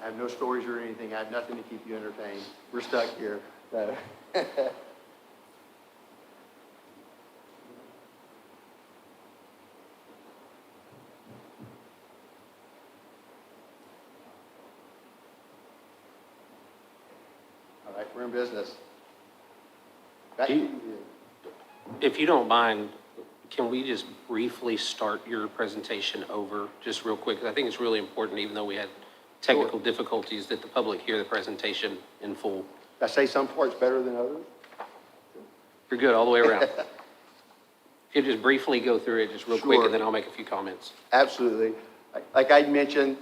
I have no stories or anything. I have nothing to keep you entertained. We're stuck here. So. All right, we're in business. Back to you. If you don't mind, can we just briefly start your presentation over just real quick? I think it's really important, even though we had technical difficulties, that the public hear the presentation in full. I say some parts better than others. You're good all the way around. If you just briefly go through it just real quick, Sure. and then I'll make a few comments. Absolutely. Like I mentioned,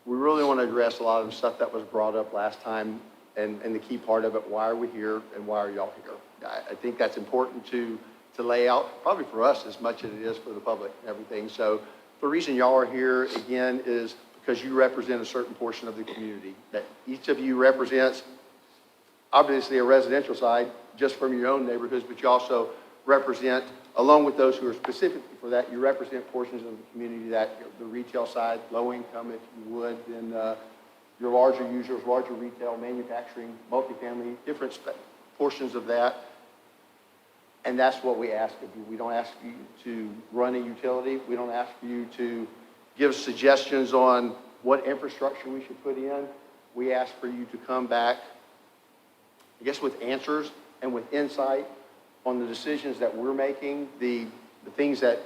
we really want to address a lot of the stuff that was brought up last time, and the key part of it, why are we here and why are y'all here? I think that's important to lay out, probably for us as much as it is for the public and everything. So the reason y'all are here, again, is because you represent a certain portion of the community. That each of you represents, obviously, a residential side, just from your own neighborhoods, but you also represent, along with those who are specifically for that, you represent portions of the community that, the retail side, low income, if you would, then your larger users, larger retail, manufacturing, multifamily, different portions of that. And that's what we ask of you. We don't ask you to run a utility. We don't ask you to give suggestions on what infrastructure we should put in. We ask for you to come back, I guess, with answers and with insight on the decisions that we're making, the things that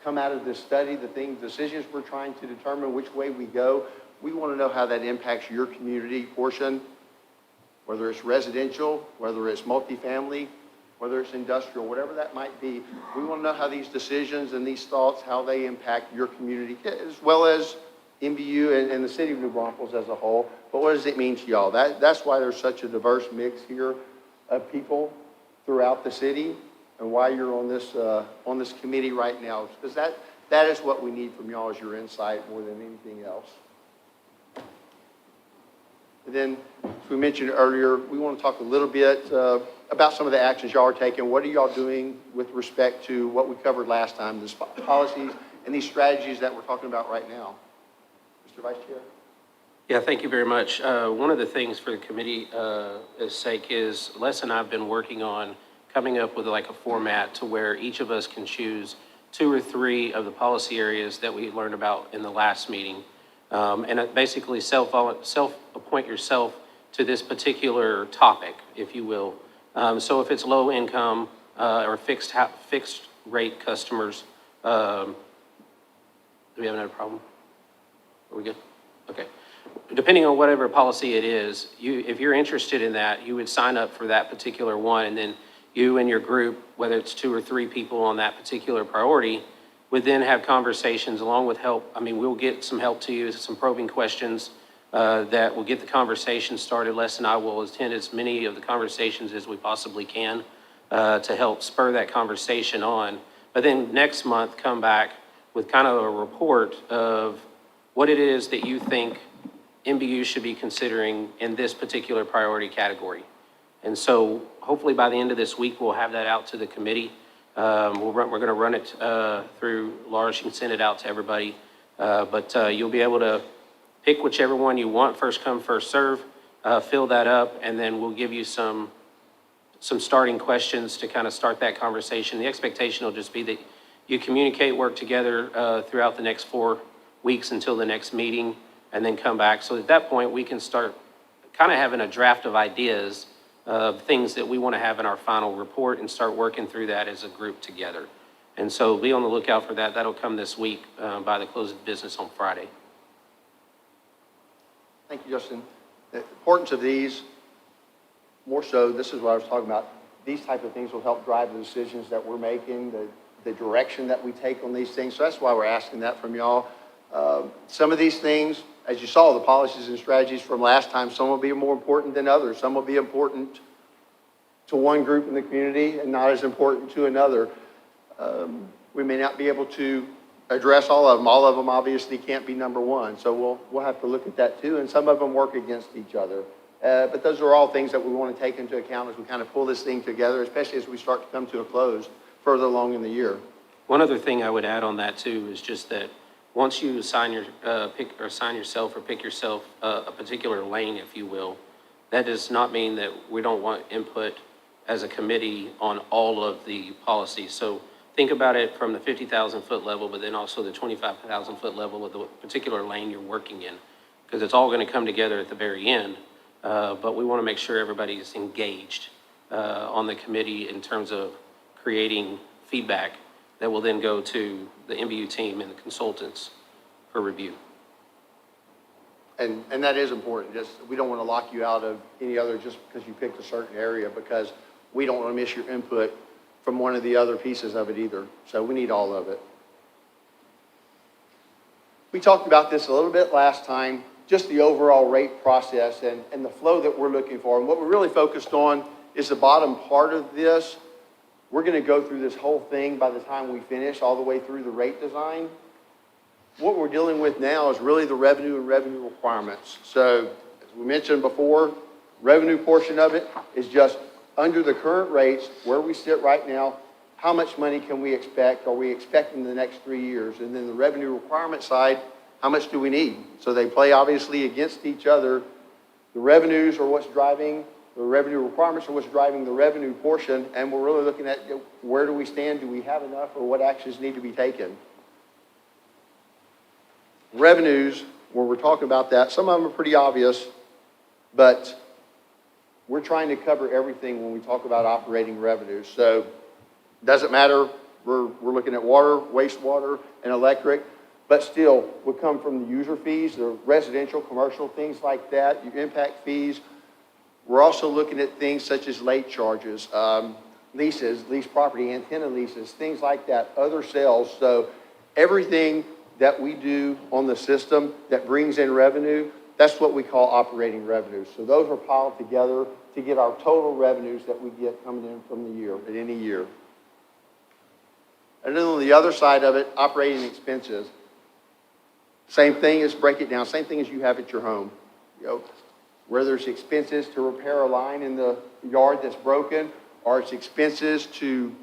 come out of this study, decisions we're trying to determine which way we go. We want to know how that impacts your community portion, whether it's residential, whether it's multifamily, whether it's industrial, whatever that might be. We want to know how these decisions and these thoughts, how they impact your community, as well as MBU and the city of New Braunfels as a whole. But what does it mean to y'all? That's why there's such a diverse mix here of people throughout the city, and why you're on this committee right now, because that is what we need from y'all, is your insight more than anything else. And then, as we mentioned earlier, we want to talk a little bit about some of the actions y'all are taking. What are y'all doing with respect to what we covered last time, the policies and these strategies that we're talking about right now? Mr. Vice Chair? Yeah, thank you very much. One of the things for the committee's sake is Les and I have been working on coming up with like a format to where each of us can choose 2 or 3 of the policy areas that we learned about in the last meeting. And basically self-appoint yourself to this particular topic, if you will. So if it's low income or fixed rate customers, do we have another problem? Are we good? Okay. Depending on whatever policy it is, if you're interested in that, you would sign up for that particular one, and then you and your group, whether it's 2 or 3 people on that particular priority, would then have conversations along with help. I mean, we'll get some help to you, some probing questions that will get the conversation started. Les and I will attend as many of the conversations as we possibly can to help spur that conversation on. But then next month, come back with kind of a report of what it is that you think MBU should be considering in this particular priority category. And so hopefully by the end of this week, we'll have that out to the committee. We're going to run it through Laura. She can send it out to everybody. But you'll be able to pick whichever one you want, first come, first serve, fill that up, and then we'll give you some starting questions to kind of start that conversation. The expectation will just be that you communicate, work together throughout the next 4 weeks until the next meeting, and then come back. So at that point, we can start kind of having a draft of ideas of things that we want to have in our final report and start working through that as a group together. And so be on the lookout for that. That'll come this week by the close of business on Friday. Thank you, Justin. The importance of these, more so, this is what I was talking about. These type of things will help drive the decisions that we're making, the direction that we take on these things. So that's why we're asking that from y'all. Some of these things, as you saw, the policies and strategies from last time, some will be more important than others. Some will be important to one group in the community and not as important to another. We may not be able to address all of them. All of them obviously can't be number one. So we'll have to look at that too. And some of them work against each other. But those are all things that we want to take into account as we kind of pull this thing together, especially as we start to come to a close further along in the year. One other thing I would add on that too is just that once you assign yourself a particular lane, if you will, that does not mean that we don't want input as a committee on all of the policies. So think about it from the 50,000-foot level, but then also the 25,000-foot level of the particular lane you're working in, because it's all going to come together at the very end. But we want to make sure everybody's engaged on the committee in terms of creating feedback that will then go to the MBU team and the consultants for review. And that is important. Just, we don't want to lock you out of any other just because you picked a certain area, because we don't want to miss your input from one of the other pieces of it either. So we need all of it. We talked about this a little bit last time, just the overall rate process and the flow that we're looking for. And what we're really focused on is the bottom part of this. We're going to go through this whole thing by the time we finish, all the way through the rate design. What we're dealing with now is really the revenue and revenue requirements. So, as we mentioned before, revenue portion of it is just under the current rates, where we sit right now, how much money can we expect? Are we expecting in the next 3 years? And then the revenue requirement side, how much do we need? So they play obviously against each other. The revenues are what's driving, the revenue requirements are what's driving the revenue portion, and we're really looking at where do we stand, do we have enough, or what actions need to be taken? Revenues, when we're talking about that, some of them are pretty obvious, but we're trying to cover everything when we talk about operating revenues. So it doesn't matter, we're looking at water, wastewater, and electric, but still would come from the user fees, the residential, commercial, things like that, your impact fees. We're also looking at things such as late charges, leases, lease property, antenna leases, things like that, other sales. So everything that we do on the system that brings in revenue, that's what we call operating revenues. So those are piled together to get our total revenues that we get coming in from the year, in any year. And then on the other side of it, operating expenses. Same thing as, break it down, same thing as you have at your home. You know, whether it's expenses to repair a line in the yard that's broken, or it's expenses to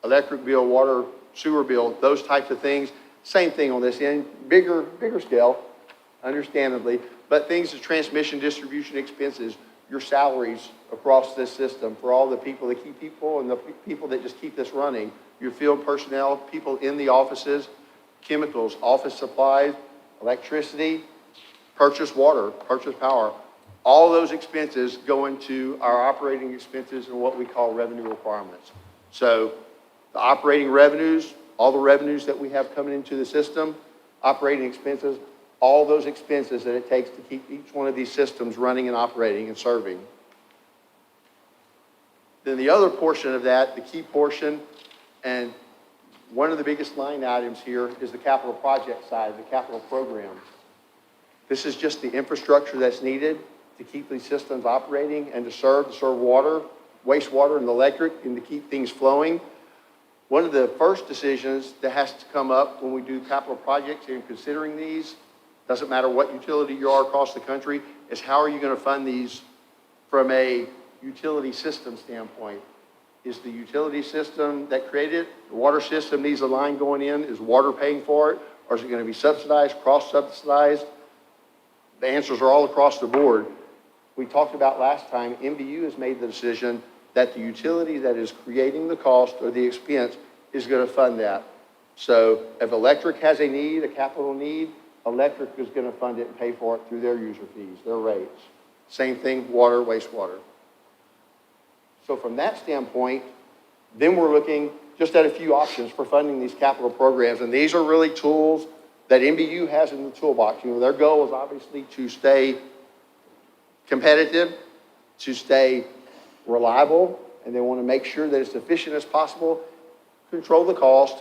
electric bill, water, sewer bill, those types of things. Same thing on this end, bigger scale, understandably, but things as transmission, distribution expenses, your salaries across this system for all the people that keep people and the people that just keep this running, your field personnel, people in the offices, chemicals, office supplies, electricity, purchase water, purchase power. All those expenses go into our operating expenses and what we call revenue requirements. So the operating revenues, all the revenues that we have coming into the system, operating expenses, all those expenses that it takes to keep each one of these systems running and operating and serving. Then the other portion of that, the key portion, and one of the biggest line items here is the capital project side, the capital program. This is just the infrastructure that's needed to keep these systems operating and to serve water, wastewater, and electric, and to keep things flowing. One of the first decisions that has to come up when we do capital projects and considering these, doesn't matter what utility you are across the country, is how are you going to fund these from a utility system standpoint? Is the utility system that created it, the water system needs a line going in, is water paying for it, or is it going to be subsidized, cross-subsidized? The answers are all across the board. We talked about last time, MBU has made the decision that the utility that is creating the cost or the expense is going to fund that. So if electric has a need, a capital need, electric is going to fund it and pay for it through their user fees, their rates. Same thing, water, wastewater. So from that standpoint, then we're looking just at a few options for funding these capital programs. And these are really tools that MBU has in the toolbox. You know, their goal is obviously to stay competitive, to stay reliable, and they want to make sure that it's efficient as possible, control the cost,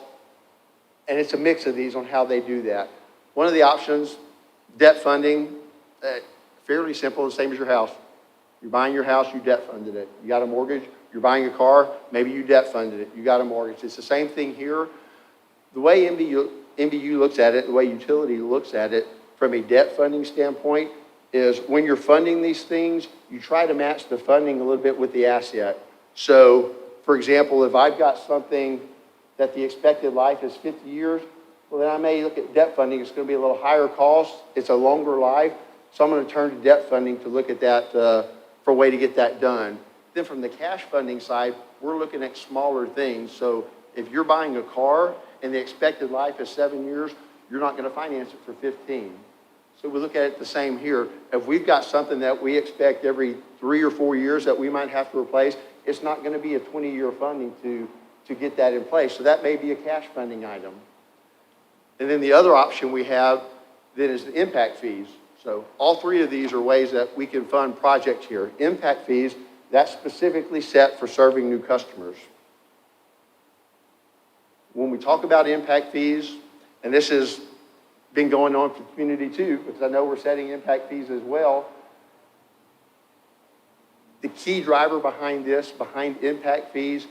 and it's a mix of these on how they do that. One of the options, debt funding, fairly simple, the same as your house. You're buying your house, you debt funded it. You got a mortgage, you're buying a car, maybe you debt funded it. You got a mortgage. It's the same thing here. The way MBU looks at it, the way utility looks at it from a debt funding standpoint is when you're funding these things, you try to match the funding a little bit with the asset. So, for example, if I've got something that the expected life is 50 years, well, then I may look at debt funding. It's going to be a little higher cost. It's a longer life. So I'm going to turn to debt funding to look at that for a way to get that done. Then from the cash funding side, we're looking at smaller things. So if you're buying a car and the expected life is 7 years, you're not going to finance it for 15. So we look at it the same here. If we've got something that we expect every 3 or 4 years that we might have to replace, it's not going to be a 20-year funding to get that in place. So that may be a cash funding item. And then the other option we have then is the impact fees. So all three of these are ways that we can fund projects here. Impact fees, that's specifically set for serving new customers. When we talk about impact fees, and this has been going on for the community too, because I know we're setting impact fees as well. The key driver behind this, behind impact fees,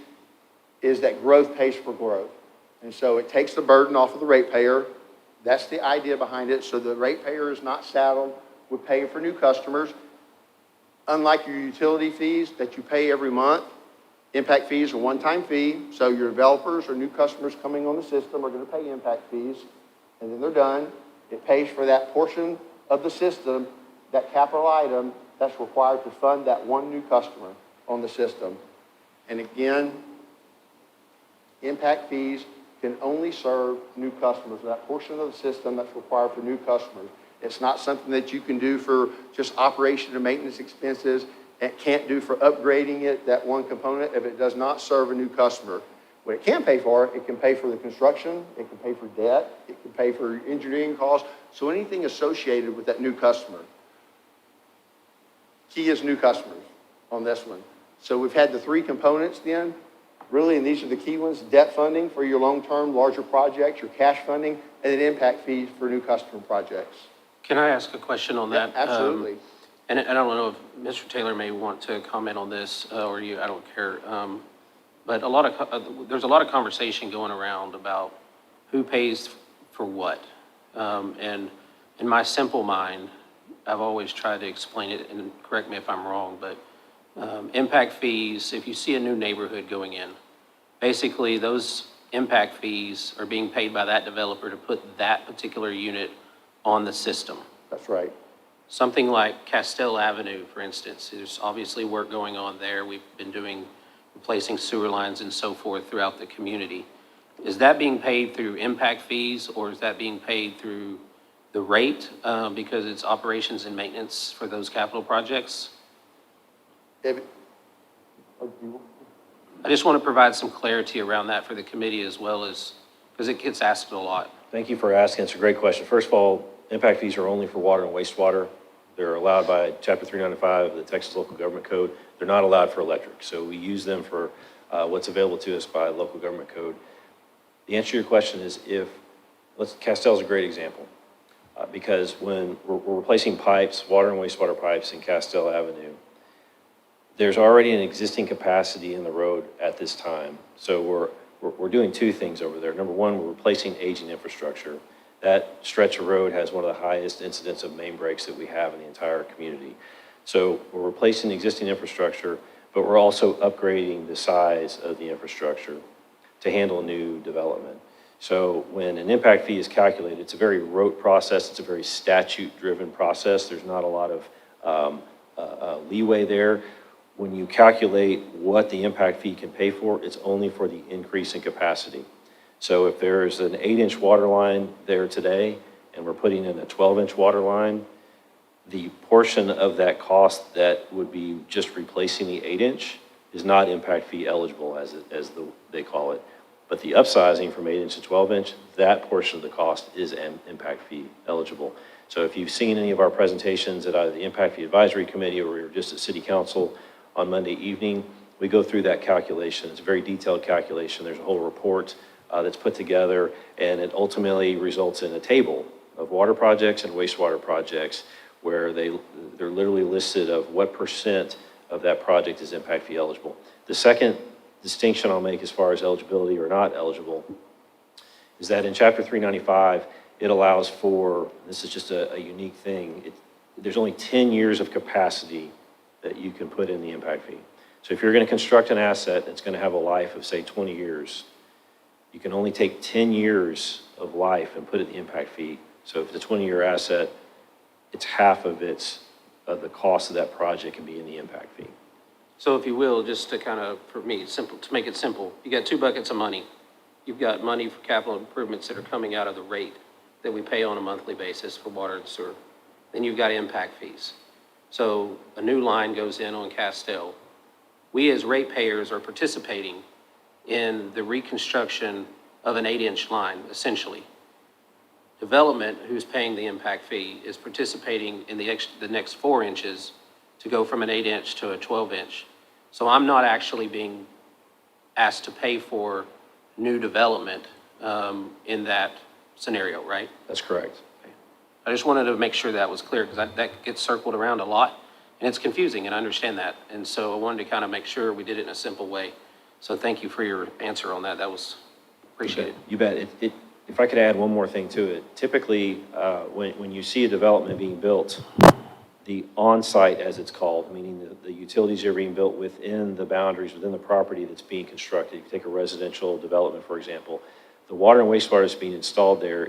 is that growth pays for growth. And so it takes the burden off of the ratepayer. That's the idea behind it. So the ratepayer is not saddled with paying for new customers. Unlike your utility fees that you pay every month, impact fees are a one-time fee. So your developers or new customers coming on the system are going to pay impact fees, and then they're done. It pays for that portion of the system, that capital item that's required to fund that one new customer on the system. And again, impact fees can only serve new customers, that portion of the system that's required for new customers. It's not something that you can do for just operation and maintenance expenses. It can't do for upgrading it, that one component, if it does not serve a new customer. What it can pay for, it can pay for the construction, it can pay for debt, it can pay for engineering costs, so anything associated with that new customer. Key is new customers on this one. So we've had the three components then, really, and these are the key ones: debt funding for your long-term, larger projects, your cash funding, and then impact fees for new customer projects. Can I ask a question on that? Yeah, absolutely. And I don't know if Mr. Taylor may want to comment on this, or you, I don't care. But there's a lot of conversation going around about who pays for what. And in my simple mind, I've always tried to explain it, and correct me if I'm wrong, but impact fees, if you see a new neighborhood going in, basically those impact fees are being paid by that developer to put that particular unit on the system. That's right. Something like Castell Avenue, for instance, there's obviously work going on there. We've been replacing sewer lines and so forth throughout the community. Is that being paid through impact fees, or is that being paid through the rate because it's operations and maintenance for those capital projects? I just want to provide some clarity around that for the committee as well, as because it gets asked a lot. Thank you for asking. It's a great question. First of all, impact fees are only for water and wastewater. They're allowed by Chapter 395 of the Texas Local Government Code. They're not allowed for electric. So we use them for what's available to us by local government code. The answer to your question is Castell's a great example because when we're replacing pipes, water and wastewater pipes in Castell Avenue, there's already an existing capacity in the road at this time. So we're doing two things over there. Number one, we're replacing aging infrastructure. That stretch of road has one of the highest incidents of main breaks that we have in the entire community. So we're replacing the existing infrastructure, but we're also upgrading the size of the infrastructure to handle new development. So when an impact fee is calculated, it's a very rote process. It's a very statute-driven process. There's not a lot of leeway there. When you calculate what the impact fee can pay for, it's only for the increase in capacity. So if there's an 8-inch water line there today, and we're putting in a 12-inch water line, the portion of that cost that would be just replacing the 8-inch is not impact fee eligible, as they call it. But the upsizing from 8-inch to 12-inch, that portion of the cost is an impact fee eligible. So if you've seen any of our presentations at either the Impact Fee Advisory Committee or we were just at City Council on Monday evening, we go through that calculation. It's a very detailed calculation. There's a whole report that's put together, and it ultimately results in a table of water projects and wastewater projects where they're literally listed of what percent of that project is impact fee eligible. The second distinction I'll make as far as eligibility or not eligible is that in Chapter 395, it allows for, this is just a unique thing, there's only 10 years of capacity that you can put in the impact fee. So if you're going to construct an asset that's going to have a life of, say, 20 years, you can only take 10 years of life and put it in the impact fee. So if it's a 20-year asset, it's half of the cost of that project can be in the impact fee. So if you will, just to kind of, for me, simple, to make it simple, you got two buckets of money. You've got money for capital improvements that are coming out of the rate that we pay on a monthly basis for water and sewer. Then you've got impact fees. So a new line goes in on Castell. We as ratepayers are participating in the reconstruction of an 8-inch line, essentially. Development, who's paying the impact fee, is participating in the next 4 inches to go from an 8-inch to a 12-inch. So I'm not actually being asked to pay for new development in that scenario, right? That's correct. I just wanted to make sure that was clear, because that gets circled around a lot, and it's confusing, and I understand that. And so I wanted to kind of make sure we did it in a simple way. So thank you for your answer on that. That was appreciated. You bet. If I could add one more thing to it, typically when you see a development being built, the on-site, as it's called, meaning the utilities are being built within the boundaries, within the property that's being constructed. You take a residential development, for example, the water and wastewater that's being installed there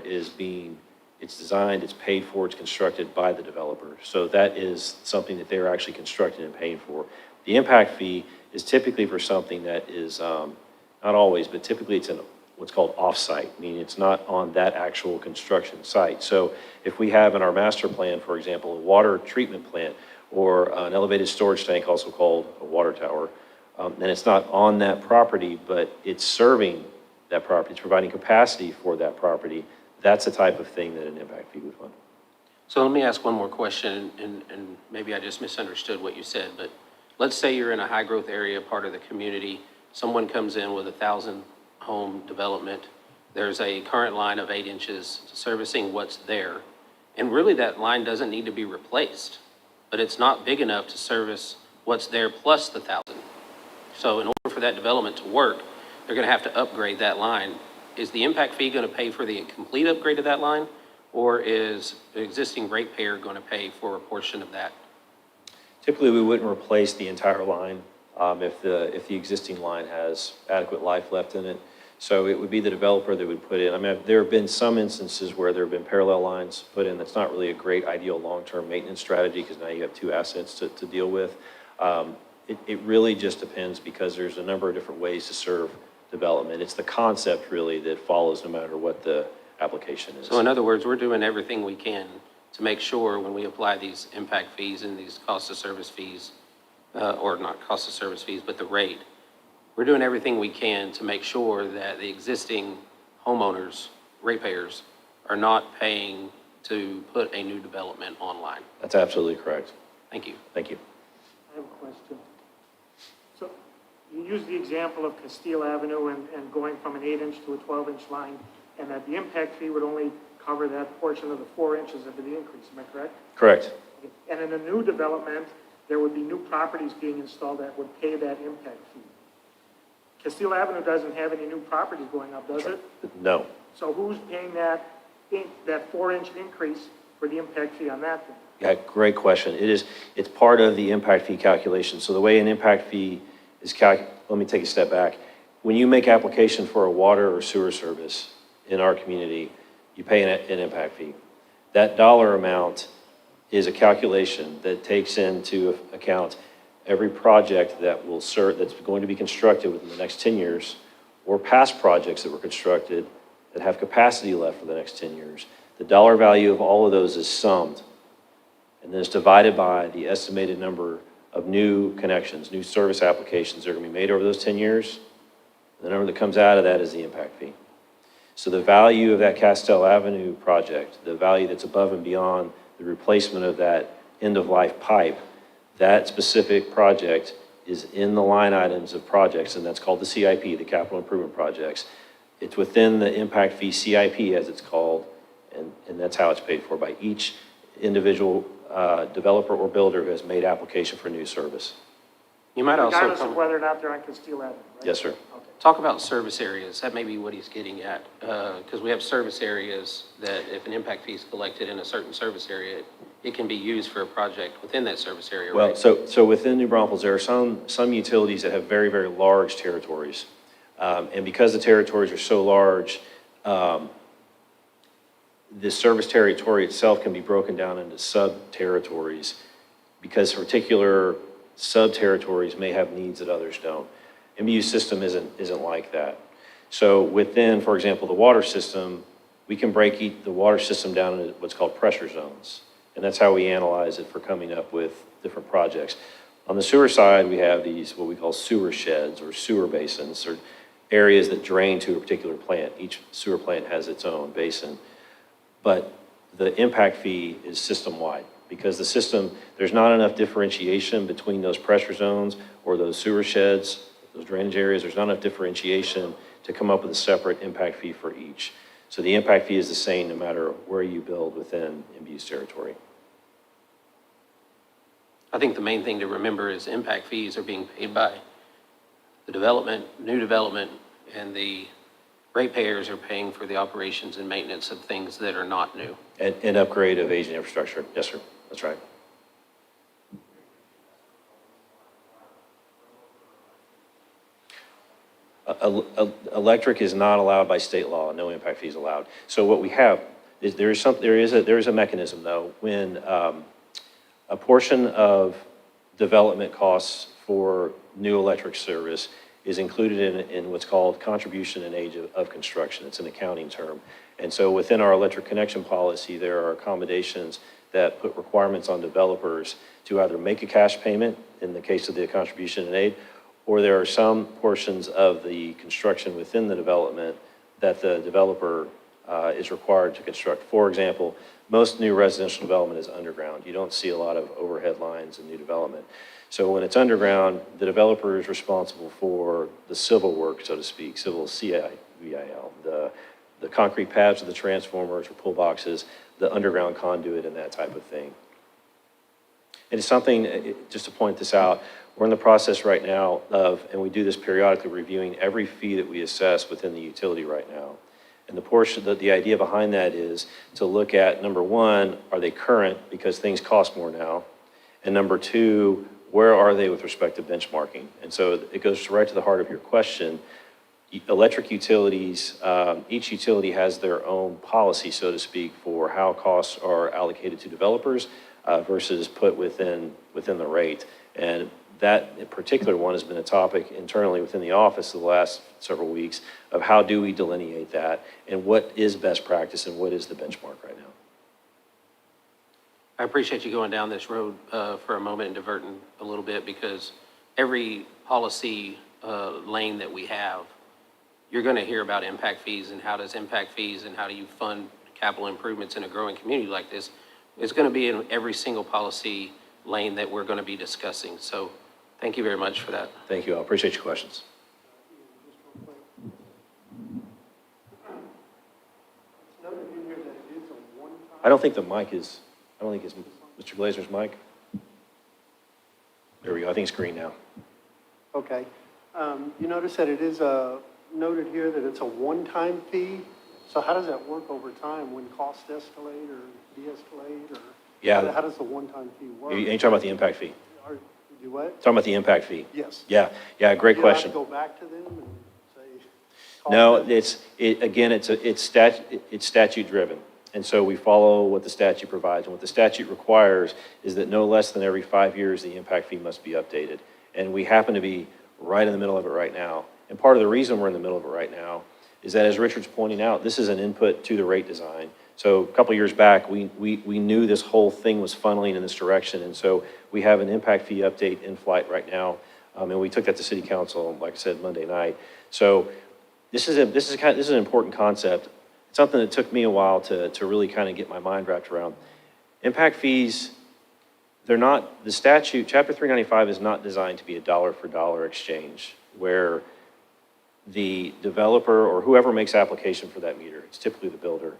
it's designed, it's paid for, it's constructed by the developer. So that is something that they're actually constructing and paying for. The impact fee is typically for something that is, not always, but typically it's in what's called off-site, meaning it's not on that actual construction site. So if we have in our master plan, for example, a water treatment plant or an elevated storage tank, also called a water tower, and it's not on that property, but it's serving that property, it's providing capacity for that property, that's the type of thing that an impact fee would fund. So let me ask one more question, and maybe I just misunderstood what you said, but let's say you're in a high-growth area, part of the community, someone comes in with 1,000 home development, there's a current line of 8 inches servicing what's there, and really that line doesn't need to be replaced, but it's not big enough to service what's there plus the 1,000. So in order for that development to work, they're gonna have to upgrade that line. Is the impact fee gonna pay for the complete upgrade of that line, or is the existing ratepayer gonna pay for a portion of that? Typically, we wouldn't replace the entire line if the existing line has adequate life left in it. So it would be the developer that would put in. I mean, there have been some instances where there have been parallel lines put in. That's not really a great ideal long-term maintenance strategy, because now you have two assets to deal with. It really just depends, because there's a number of different ways to serve development. It's the concept really that follows no matter what the application is. So in other words, we're doing everything we can to make sure when we apply these impact fees and these cost of service fees, or not cost of service fees, but the rate, we're doing everything we can to make sure that the existing homeowners, ratepayers, are not paying to put a new development online. That's absolutely correct. Thank you. Thank you. I have a question. So you use the example of Castile Avenue and going from an 8-inch to a 12-inch line, and that the impact fee would only cover that portion of the 4 inches of the increase, am I correct? Correct. And in a new development, there would be new properties being installed that would pay that impact fee. Castile Avenue doesn't have any new properties going up, does it? No. So who's paying that 4-inch increase for the impact fee on that then? Yeah, great question. It's part of the impact fee calculation. So the way an impact fee is let me take a step back. When you make application for a water or sewer service in our community, you pay an impact fee. That dollar amount is a calculation that takes into account every project that will serve, that's going to be constructed within the next 10 years, or past projects that were constructed that have capacity left for the next 10 years. The dollar value of all of those is summed, and then it's divided by the estimated number of new connections, new service applications that are going to be made over those 10 years. The number that comes out of that is the impact fee. So the value of that Castell Avenue project, the value that's above and beyond the replacement of that end-of-life pipe, that specific project is in the line items of projects, and that's called the CIP, the capital improvement projects. It's within the impact fee CIP, as it's called, and that's how it's paid for by each individual developer or builder who has made application for new service. You might also Regardless of whether or not they're on Castile Avenue, right? Yes, sir. Okay. talk about service areas. That may be what he's getting at, because we have service areas that if an impact fee is collected in a certain service area, it can be used for a project within that service area, right? Well, so within New Braunfels, there are some utilities that have very, very large territories. And because the territories are so large, the service territory itself can be broken down into sub-territories because particular sub-territories may have needs that others don't. MBU's system isn't like that. So within, for example, the water system, we can break the water system down into what's called pressure zones. And that's how we analyze it for coming up with different projects. On the sewer side, we have these, what we call sewer sheds or sewer basins, or areas that drain to a particular plant. Each sewer plant has its own basin. But the impact fee is system-wide because the system, there's not enough differentiation between those pressure zones or those sewer sheds, those drainage areas. There's not enough differentiation to come up with a separate impact fee for each. So the impact fee is the same no matter where you build within MBU's territory. I think the main thing to remember is impact fees are being paid by the development, new development, and the ratepayers are paying for the operations and maintenance of things that are not new. And upgrade of aging infrastructure. Yes, sir. That's right. Electric is not allowed by state law. No impact fee is allowed. So what we have is there is a mechanism though when a portion of development costs for new electric service is included in what's called contribution in age of construction. It's an accounting term. And so within our electric connection policy, there are accommodations that put requirements on developers to either make a cash payment in the case of the contribution in aid, or there are some portions of the construction within the development that the developer is required to construct. For example, most new residential development is underground. You don't see a lot of overhead lines in new development. So when it's underground, the developer is responsible for the civil work, so to speak, civil CIVIL, the concrete pads of the transformers or pull boxes, the underground conduit and that type of thing. And it's something, just to point this out, we're in the process right now of, and we do this periodically, reviewing every fee that we assess within the utility right now. And the idea behind that is to look at, number one, are they current because things cost more now? And number two, where are they with respect to benchmarking? And so it goes right to the heart of your question. Electric utilities, each utility has their own policy, so to speak, for how costs are allocated to developers versus put within the rate. And that particular one has been a topic internally within the office the last several weeks of how do we delineate that and what is best practice and what is the benchmark right now. I appreciate you going down this road for a moment and diverting a little bit because every policy lane that we have, you're going to hear about impact fees and how does impact fees and how do you fund capital improvements in a growing community like this. It's going to be in every single policy lane that we're going to be discussing. So thank you very much for that. Thank you. I appreciate your questions. I don't think the mic is, I don't think it's Mr. Glazer's mic. There we go. I think it's green now. Okay. You notice that it is noted here that it's a one-time fee. So how does that work over time when costs escalate or de-escalate? Or Yeah. how does the one-time fee work? You ain't talking about the impact fee. Do what? Talking about the impact fee. Yes. Yeah, great question. Do you have to go back to them and say? No, it's statute driven. And so we follow what the statute provides. And what the statute requires is that no less than every 5 years, the impact fee must be updated. And we happen to be right in the middle of it right now. And part of the reason we're in the middle of it right now is that, as Richard's pointing out, this is an input to the rate design. So a couple years back, we knew this whole thing was funneling in this direction. And so we have an impact fee update in flight right now. And we took that to City Council, like I said, Monday night. So this is an important concept. It's something that took me a while to really kind of get my mind wrapped around. Impact fees, they're not, the statute, Chapter 395 is not designed to be a dollar for dollar exchange where the developer or whoever makes application for that meter, it's typically the builder,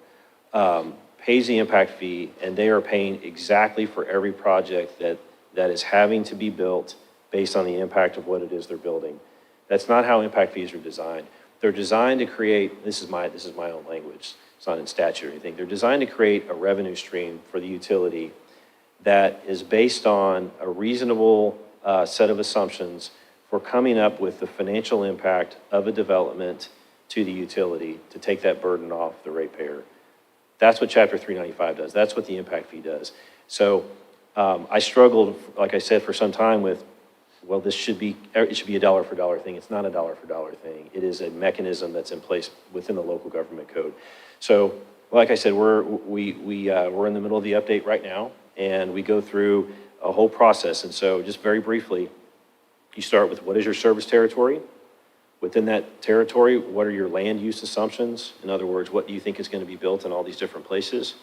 pays the impact fee and they are paying exactly for every project that is having to be built based on the impact of what it is they're building. That's not how impact fees are designed. They're designed to create, this is my own language, it's not in statute or anything. They're designed to create a revenue stream for the utility that is based on a reasonable set of assumptions for coming up with the financial impact of a development to the utility to take that burden off the ratepayer. That's what Chapter 395 does. That's what the impact fee does. So I struggled, like I said, for some time with, well, it should be a dollar for dollar thing. It's not a dollar for dollar thing. It is a mechanism that's in place within the local government code. So, like I said, we're in the middle of the update right now, and we go through a whole process. And so, just very briefly, you start with what is your service territory? Within that territory, what are your land use assumptions? In other words, what do you think is going to be built in all these different places?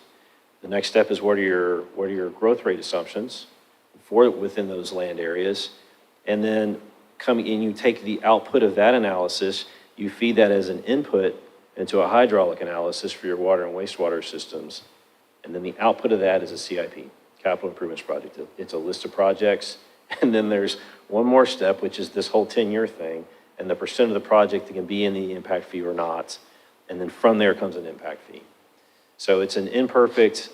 The next step is what are your growth rate assumptions for within those land areas? And then coming in, you take the output of that analysis, you feed that as an input into a hydraulic analysis for your water and wastewater systems. And then the output of that is a CIP, Capital Improvements Project. It's a list of projects. And then there's one more step, which is this whole 10-year thing, and the percent of the project that can be in the impact fee or not. And then from there comes an impact fee. So it's an imperfect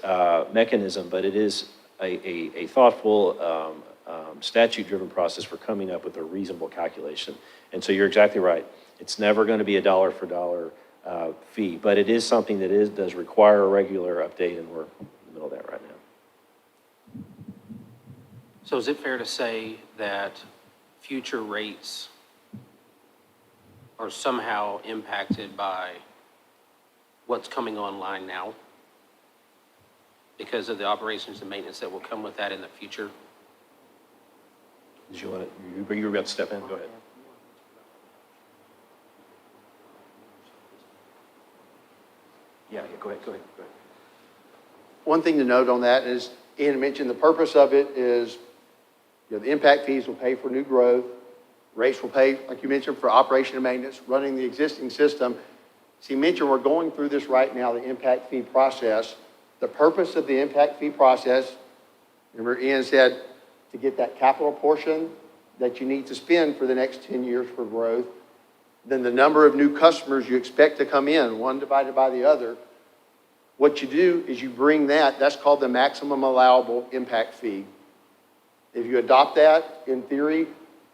mechanism, but it is a thoughtful, statute-driven process for coming up with a reasonable calculation. And so you're exactly right. It's never going to be a dollar for dollar fee, but it is something that does require a regular update, and we're in the middle of that right now. So is it fair to say that future rates are somehow impacted by what's coming online now because of the operations and maintenance that will come with that in the future? Did you want to, you were about to step in? Go ahead. Yeah, go ahead. One thing to note on that is, Ian mentioned the purpose of it is, the impact fees will pay for new growth. Rates will pay, like you mentioned, for operation and maintenance, running the existing system. So you mentioned we're going through this right now, the impact fee process. The purpose of the impact fee process, remember Ian said, to get that capital portion that you need to spend for the next 10 years for growth, then the number of new customers you expect to come in, one divided by the other. What you do is you bring that's called the maximum allowable impact fee. If you adopt that, in theory,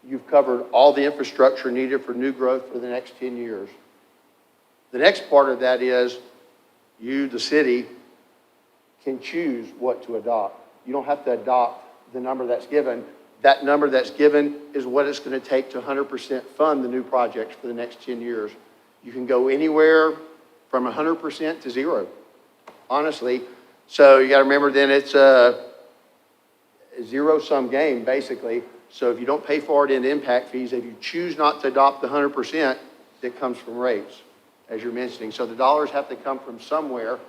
you've covered all the infrastructure needed for new growth for the next 10 years. The next part of that is you, the city, can choose what to adopt. You don't have to adopt the number that's given. That number that's given is what it's going to take to 100% fund the new projects for the next 10 years. You can go anywhere from 100% to zero, honestly. So you got to remember then it's a zero-sum game, basically. So if you don't pay for it in impact fees, if you choose not to adopt the 100%, it comes from rates, as you're mentioning. So the dollars have to come from somewhere.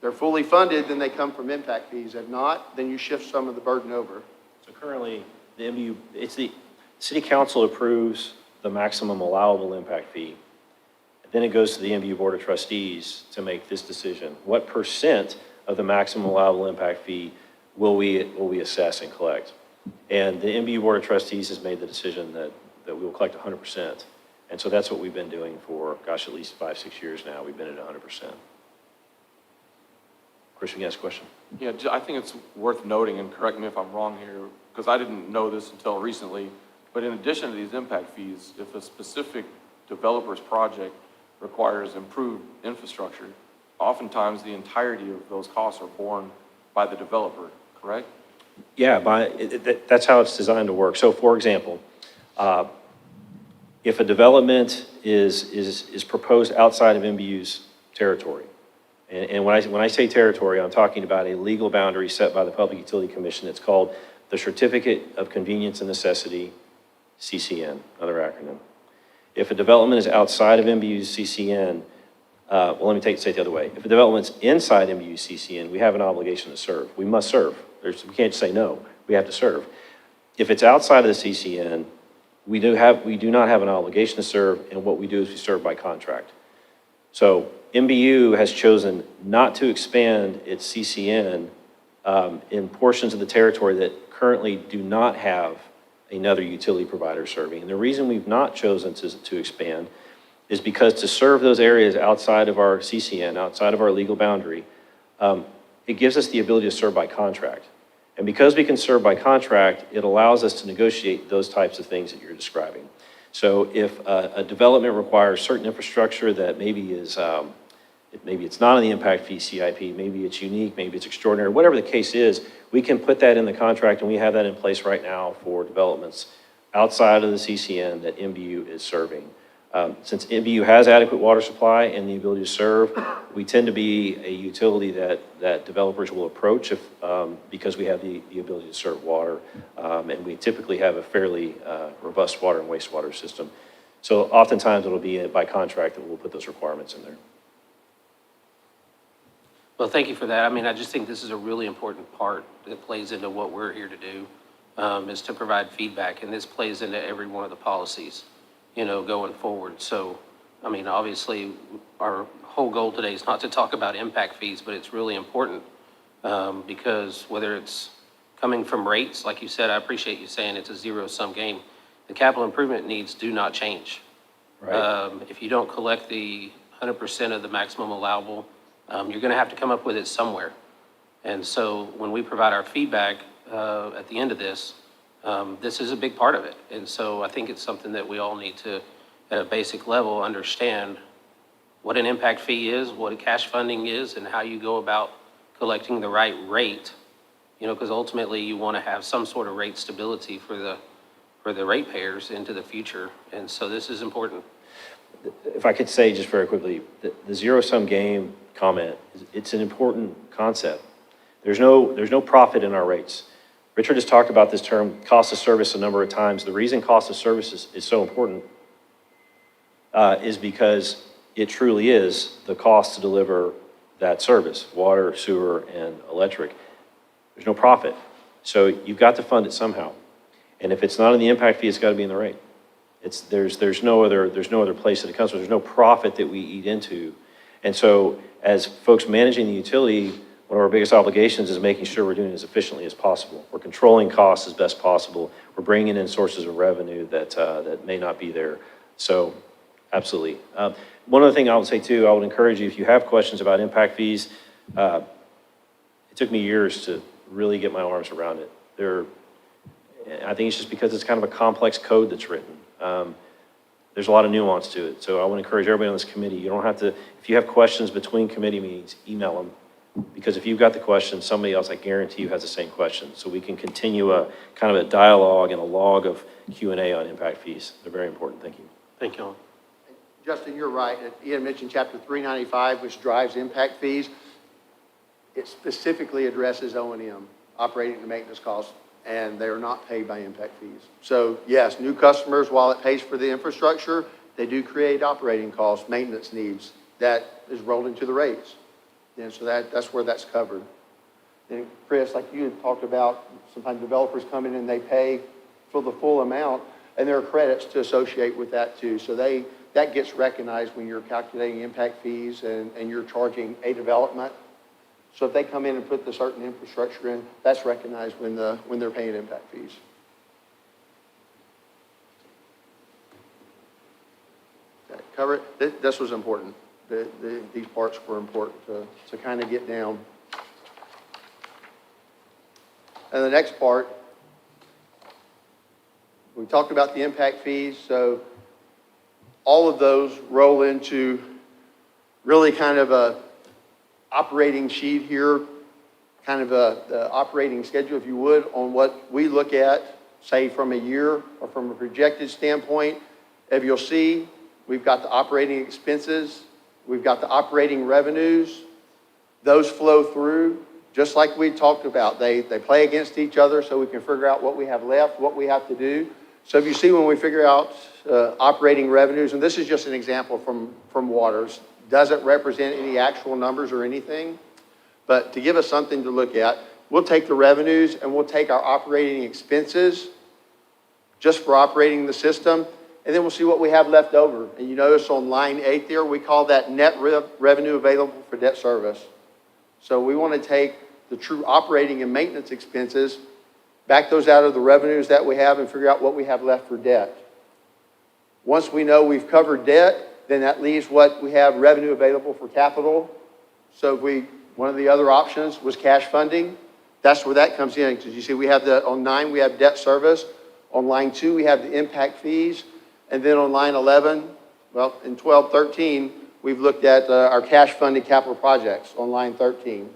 They're fully funded, then they come from impact fees. If not, then you shift some of the burden over. So currently, the MDU, it's the city council approves the maximum allowable impact fee. Then it goes to the MDU Board of Trustees to make this decision. What percent of the maximum allowable impact fee will we assess and collect? And the MDU Board of Trustees has made the decision that we will collect 100%. And so that's what we've been doing for, gosh, at least 5-6 years now. We've been at 100%. Christian, you asked a question? Yeah, I think it's worth noting, and correct me if I'm wrong here, because I didn't know this until recently, but in addition to these impact fees, if a specific developer's project requires improved infrastructure, oftentimes the entirety of those costs are borne by the developer, correct? Yeah, that's how it's designed to work. So for example, if a development is proposed outside of MBU's territory, and when I say territory, I'm talking about a legal boundary set by the Public Utility Commission. It's called the Certificate of Convenience and Necessity, CCN, another acronym. If a development is outside of MBU's CCN, well, let me say it the other way. If a development's inside MBU's CCN, we have an obligation to serve. We must serve. We can't just say no. We have to serve. If it's outside of the CCN, we do not have an obligation to serve, and what we do is we serve by contract. So MBU has chosen not to expand its CCN in portions of the territory that currently do not have another utility provider serving. And the reason we've not chosen to expand is because to serve those areas outside of our CCN, outside of our legal boundary, it gives us the ability to serve by contract. And because we can serve by contract, it allows us to negotiate those types of things that you're describing. So if a development requires certain infrastructure that maybe is, maybe it's not on the impact fee CIP, maybe it's unique, maybe it's extraordinary, whatever the case is, we can put that in the contract, and we have that in place right now for developments outside of the CCN that MBU is serving. Since MBU has adequate water supply and the ability to serve, we tend to be a utility that developers will approach if, because we have the ability to serve water. And we typically have a fairly robust water and wastewater system. So oftentimes it'll be by contract that we'll put those requirements in there. Well, thank you for that. I mean, I just think this is a really important part that plays into what we're here to do, is to provide feedback, and this plays into every one of the policies, you know, going forward. So, I mean, obviously, our whole goal today is not to talk about impact fees, but it's really important, because whether it's coming from rates, like you said, I appreciate you saying it's a zero-sum game. The capital improvement needs do not change. Right. If you don't collect the 100% of the maximum allowable, you're going to have to come up with it somewhere. And so when we provide our feedback at the end of this, this is a big part of it. And so I think it's something that we all need to, at a basic level, understand what an impact fee is, what a cash funding is, and how you go about collecting the right rate. You know, because ultimately you want to have some sort of rate stability for the ratepayers into the future. And so this is important. If I could say just very quickly, the zero-sum game comment, it's an important concept. There's no profit in our rates. Richard has talked about this term, cost of service, a number of times. The reason cost of service is so important is because it truly is the cost to deliver that service, water, sewer, and electric. There's no profit. So you've got to fund it somehow. And if it's not in the impact fee, it's got to be in the rate. There's no other place that it comes from. There's no profit that we eat into. And so as folks managing the utility, one of our biggest obligations is making sure we're doing it as efficiently as possible. We're controlling costs as best possible. We're bringing in sources of revenue that may not be there. So absolutely. One other thing I would say too, I would encourage you, if you have questions about impact fees, it took me years to really get my arms around it. I think it's just because it's kind of a complex code that's written. There's a lot of nuance to it. So I want to encourage everybody on this committee, you don't have to, if you have questions between committee meetings, email them. Because if you've got the question, somebody else, I guarantee you, has the same question. So we can continue a kind of a dialogue and a log of Q&A on impact fees. They're very important. Thank you. Thank you all. Justin, you're right. Ian mentioned Chapter 395, which drives impact fees. It specifically addresses O&M, operating and maintenance costs, and they are not paid by impact fees. So yes, new customers, while it pays for the infrastructure, they do create operating costs, maintenance needs that is rolled into the rates. And so that's where that's covered. And Chris, like you had talked about, sometimes developers come in and they pay for the full amount, and there are credits to associate with that too. So that gets recognized when you're calculating impact fees and you're charging a development. So if they come in and put the certain infrastructure in, that's recognized when they're paying impact fees. Okay, cover it. This was important. These parts were important to kind of get down. And the next part, we talked about the impact fees. So all of those roll into really kind of a operating sheet here, kind of the operating schedule, if you would, on what we look at, say from a year or from a projected standpoint. If you'll see, we've got the operating expenses, we've got the operating revenues. Those flow through, just like we talked about. They play against each other so we can figure out what we have left, what we have to do. So if you see when we figure out operating revenues, and this is just an example from Waters, doesn't represent any actual numbers or anything, but to give us something to look at, we'll take the revenues and we'll take our operating expenses just for operating the system, and then we'll see what we have left over. And you notice on line 8 there, we call that net revenue available for debt service. So we want to take the true operating and maintenance expenses, back those out of the revenues that we have, and figure out what we have left for debt. Once we know we've covered debt, then that leaves what we have revenue available for capital. So one of the other options was cash funding. That's where that comes in, because you see, we have on 9, we have debt service. On line 2, we have the impact fees. And then on line 11, well, in 12, 13, we've looked at our cash-funded capital projects on line 13.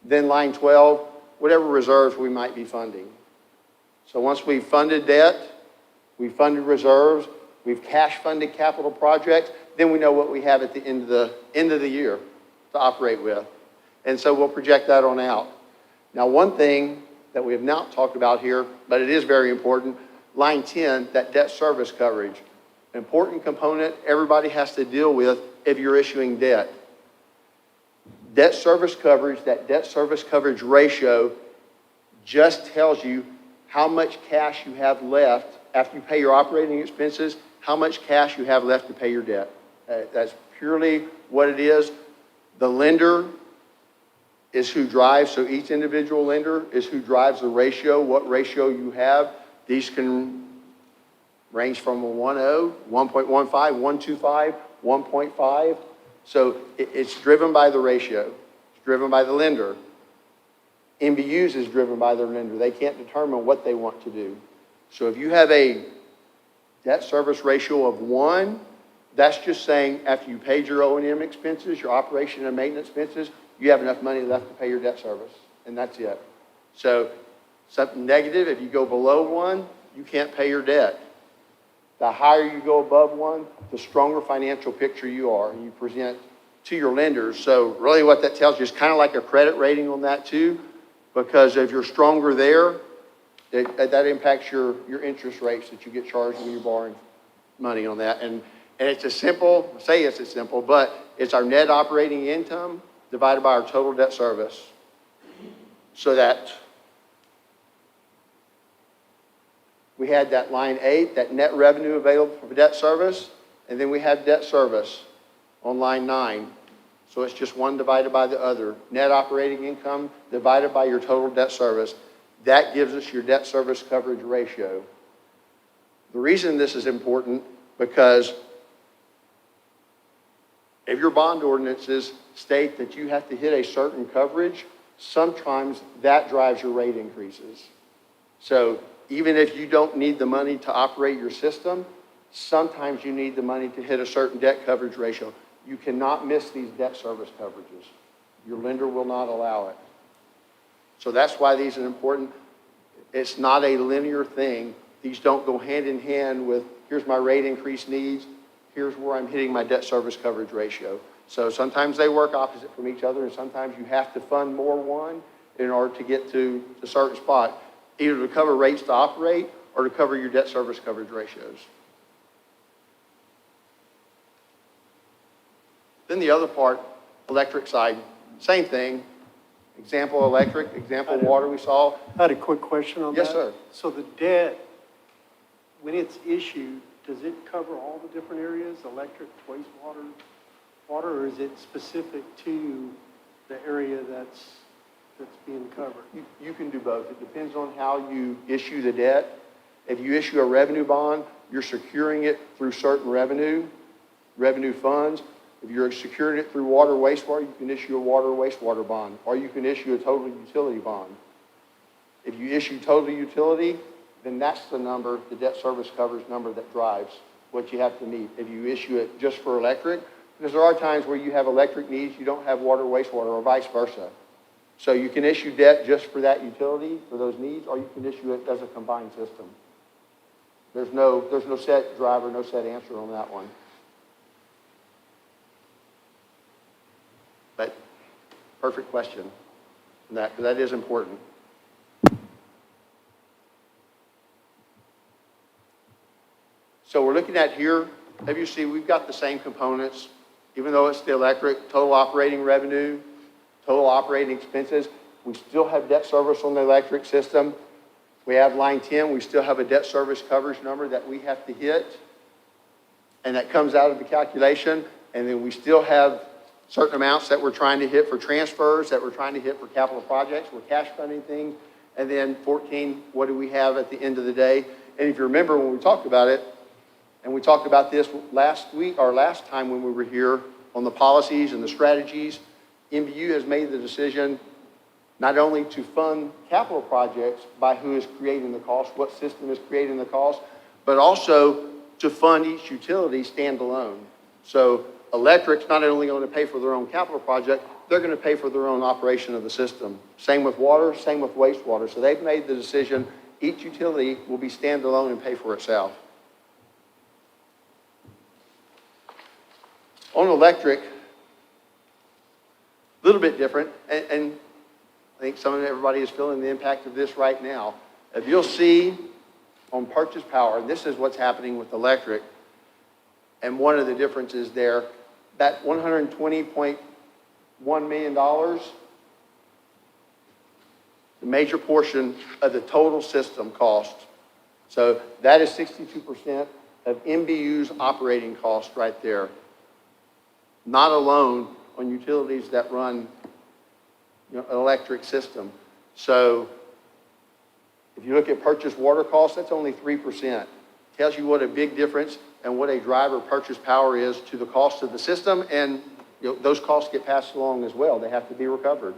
Then line 12, whatever reserves we might be funding. So once we've funded debt, we've funded reserves, we've cash-funded capital projects, then we know what we have at the end of the year to operate with. And so we'll project that on out. Now, one thing that we have not talked about here, but it is very important, line 10, that debt service coverage. An important component everybody has to deal with if you're issuing debt. Debt service coverage, that debt service coverage ratio just tells you how much cash you have left after you pay your operating expenses, how much cash you have left to pay your debt. That's purely what it is. The lender is who drives, so each individual lender is who drives the ratio, what ratio you have. These can range from a 1.0, 1.15, 1.25, 1.5. So it's driven by the ratio. It's driven by the lender. MBUs is driven by their lender. They can't determine what they want to do. So if you have a debt service ratio of 1, that's just saying after you paid your O&M expenses, your operation and maintenance expenses, you have enough money left to pay your debt service, and that's it. So something negative, if you go below 1, you can't pay your debt. The higher you go above 1, the stronger financial picture you are, and you present to your lenders. So really what that tells you is kind of like a credit rating on that too, because if you're stronger there, that impacts your interest rates that you get charged when you're borrowing money on that. And it's as simple, say it's as simple, but it's our net operating income divided by our total debt service. So that we had that line 8, that net revenue available for debt service, and then we have debt service on line 9. So it's just one divided by the other. Net operating income divided by your total debt service. That gives us your debt service coverage ratio. The reason this is important, because if your bond ordinances state that you have to hit a certain coverage, sometimes that drives your rate increases. So even if you don't need the money to operate your system, sometimes you need the money to hit a certain debt coverage ratio. You cannot miss these debt service coverages. Your lender will not allow it. So that's why these are important. It's not a linear thing. These don't go hand in hand with, here's my rate increase needs, here's where I'm hitting my debt service coverage ratio. So sometimes they work opposite from each other, and sometimes you have to fund more one in order to get to a certain spot, either to cover rates to operate or to cover your debt service coverage ratios. Then the other part, electric side, same thing. Example electric, example water we saw. I had a quick question on that. Yes, sir. So the debt, when it's issued, does it cover all the different areas, electric, wastewater, water, or is it specific to the area that's being covered? You can do both. It depends on how you issue the debt. If you issue a revenue bond, you're securing it through certain revenue funds. If you're securing it through water, wastewater, you can issue a water, wastewater bond, or you can issue a total utility bond. If you issue total utility, then that's the number, the debt service coverage number that drives what you have to meet. If you issue it just for electric, because there are times where you have electric needs, you don't have water, wastewater, or vice versa. So you can issue debt just for that utility, for those needs, or you can issue it as a combined system. There's no set driver, no set answer on that one. But perfect question, because that is important. So we're looking at here, as you see, we've got the same components, even though it's the electric, total operating revenue, total operating expenses. We still have debt service on the electric system. We have line 10, we still have a debt service coverage number that we have to hit, and that comes out of the calculation. And then we still have certain amounts that we're trying to hit for transfers, that we're trying to hit for capital projects, we're cash funding things. And then 14, what do we have at the end of the day? And if you remember when we talked about it, and we talked about this last week, or last time when we were here on the policies and the strategies, MBU has made the decision not only to fund capital projects by who is creating the cost, what system is creating the cost, but also to fund each utility standalone. So electric's not only going to pay for their own capital project, they're going to pay for their own operation of the system. Same with water, same with wastewater. So they've made the decision, each utility will be standalone and pay for itself. On electric, a little bit different, and I think everybody is feeling the impact of this right now. If you'll see on purchase power, and this is what's happening with electric, and one of the differences there, that $120.1 million, the major portion of the total system cost. So that is 62% of MBU's operating cost right there. Not alone on utilities that run an electric system. So if you look at purchase water costs, that's only 3%. Tells you what a big difference and what a driver purchase power is to the cost of the system, and those costs get passed along as well. They have to be recovered.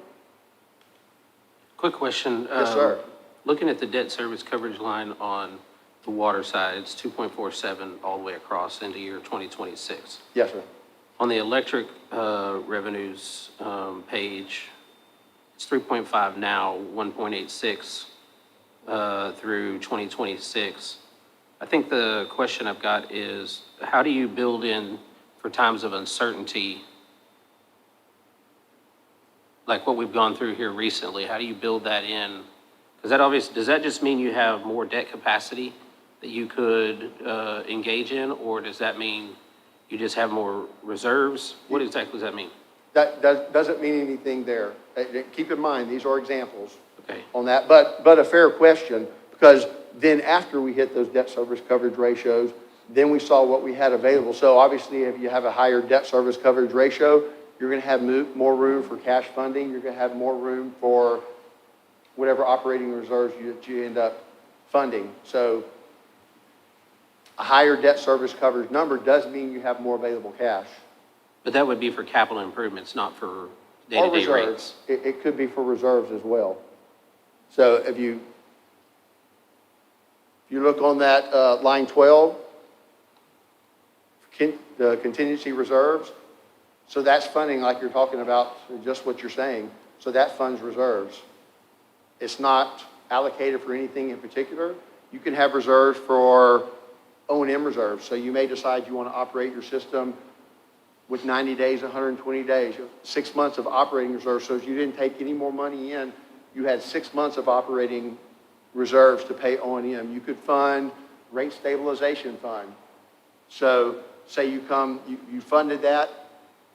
Quick question. Yes, sir. Looking at the debt service coverage line on the water side, it's 2.47 all the way across into year 2026. Yes, sir. On the electric revenues page, it's 3.5 now, 1.86 through 2026. I think the question I've got is, how do you build in for times of uncertainty, like what we've gone through here recently? How do you build that in? Because does that just mean you have more debt capacity that you could engage in, or does that mean you just have more reserves? What exactly does that mean? That doesn't mean anything there. Keep in mind, these are examples Okay. on that, but a fair question, because then after we hit those debt service coverage ratios, then we saw what we had available. So obviously, if you have a higher debt service coverage ratio, you're going to have more room for cash funding. You're going to have more room for whatever operating reserves you end up funding. So a higher debt service coverage number does mean you have more available cash. But that would be for capital improvements, not for Or day-to-day reserves. rates. It could be for reserves as well. So if you look on that line 12, the contingency reserves, so that's funding like you're talking about, just what you're saying. So that funds reserves. It's not allocated for anything in particular. You can have reserves for O&M reserves. So you may decide you want to operate your system with 90 days, 120 days, 6 months of operating reserves. So if you didn't take any more money in, you had 6 months of operating reserves to pay O&M. You could fund rate stabilization fund. So say you funded that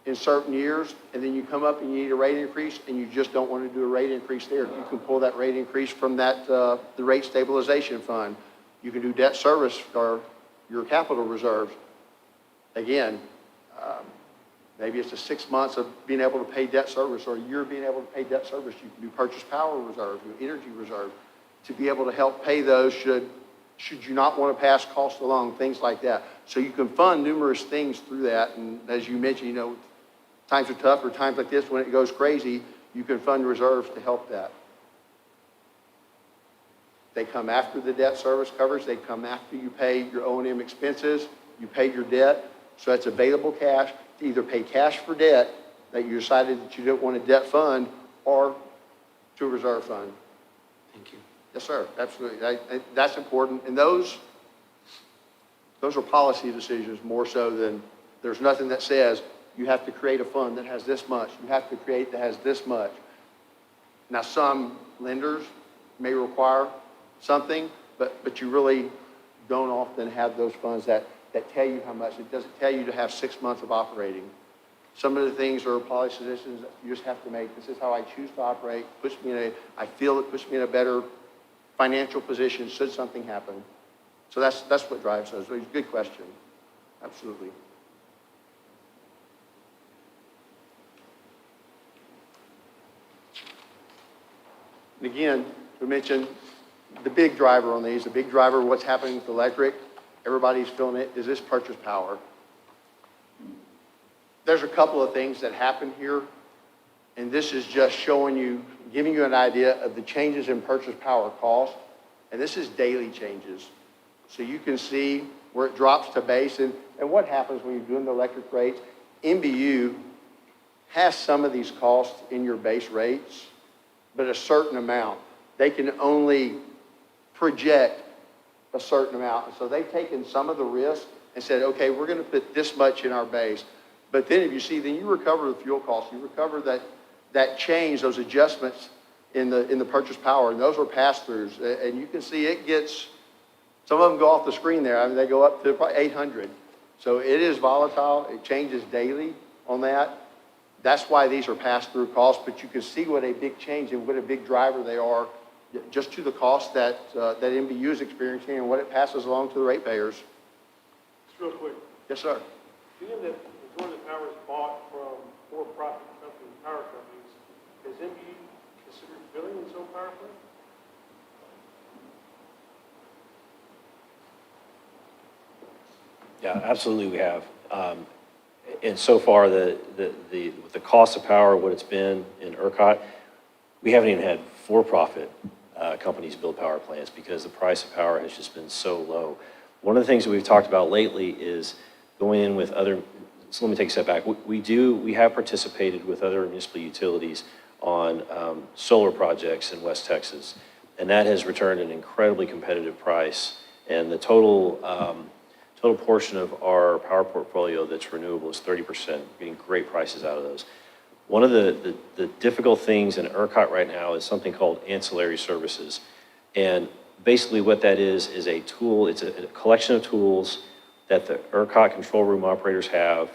in certain years, and then you come up and you need a rate increase, and you just don't want to do a rate increase there. You can pull that rate increase from that the rate stabilization fund. You can do debt service or your capital reserves. Again, maybe it's a 6 months of being able to pay debt service, or a year of being able to pay debt service. You can do purchase power reserve, do energy reserve, to be able to help pay those should you not want to pass costs along, things like that. So you can fund numerous things through that. And as you mentioned, times are tough, or times like this when it goes crazy, you can fund reserves to help that. They come after the debt service coverage. They come after you pay your O&M expenses, you pay your debt. So that's available cash to either pay cash for debt that you decided that you didn't want to debt fund, or to a reserve fund. Thank you. Yes, sir, absolutely. That's important. And those are policy decisions more so than, there's nothing that says you have to create a fund that has this much. You have to create that has this much. Now, some lenders may require something, but you really don't often have those funds that tell you how much. It doesn't tell you to have 6 months of operating. Some of the things are policy decisions that you just have to make. This is how I choose to operate. I feel it puts me in a better financial position should something happen. So that's what drives those. It's a good question. Absolutely. And again, we mentioned the big driver on these, the big driver of what's happening with electric. Everybody's feeling it, is this purchase power. There's a couple of things that happen here, And this is just showing you, giving you an idea of the changes in purchase power cost. And this is daily changes. So you can see where it drops to base. And what happens when you're doing the electric rates, MBU has some of these costs in your base rates, but a certain amount. They can only project a certain amount. And so they've taken some of the risk and said, okay, we're going to put this much in our base. But then if you see, then you recover the fuel costs. You recover that change, those adjustments in the purchase power, and those are pass-throughs. And you can see it gets, some of them go off the screen there. I mean, they go up to probably 800. So it is volatile. It changes daily on that. That's why these are pass-through costs, but you can see what a big change and what a big driver they are just to the cost that MBU is experiencing and what it passes along to the ratepayers. Just real quick, Yes, sir. being that majority of the power is bought from for-profit companies, power companies, has MBU considered building its own power plant? Yeah, absolutely we have. And so far, the cost of power, what it's been in ERCOT, we haven't even had for-profit companies build power plants because the price of power has just been so low. One of the things that we've talked about lately is going in with other, so let me take a step back. We have participated with other municipal utilities on solar projects in West Texas, and that has returned an incredibly competitive price. And the total portion of our power portfolio that's renewable is 30%, getting great prices out of those. One of the difficult things in ERCOT right now is something called ancillary services. And basically what that is a tool, it's a collection of tools that the ERCOT control room operators have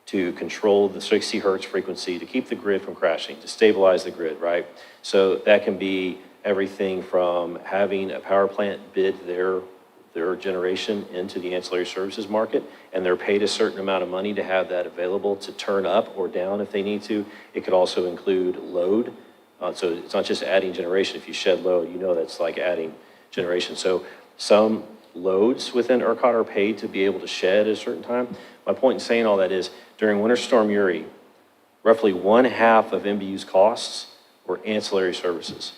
to control the 60 hertz frequency, to keep the grid from crashing, to stabilize the grid, right? So that can be everything from having a power plant bid their generation into the ancillary services market, and they're paid a certain amount of money to have that available to turn up or down if they need to. It could also include load. So it's not just adding generation. If you shed load, you know that's like adding generation. So some loads within ERCOT are paid to be able to shed at a certain time. My point in saying all that is during Winter Storm Uri, roughly 1/2 of MBU's costs were ancillary services.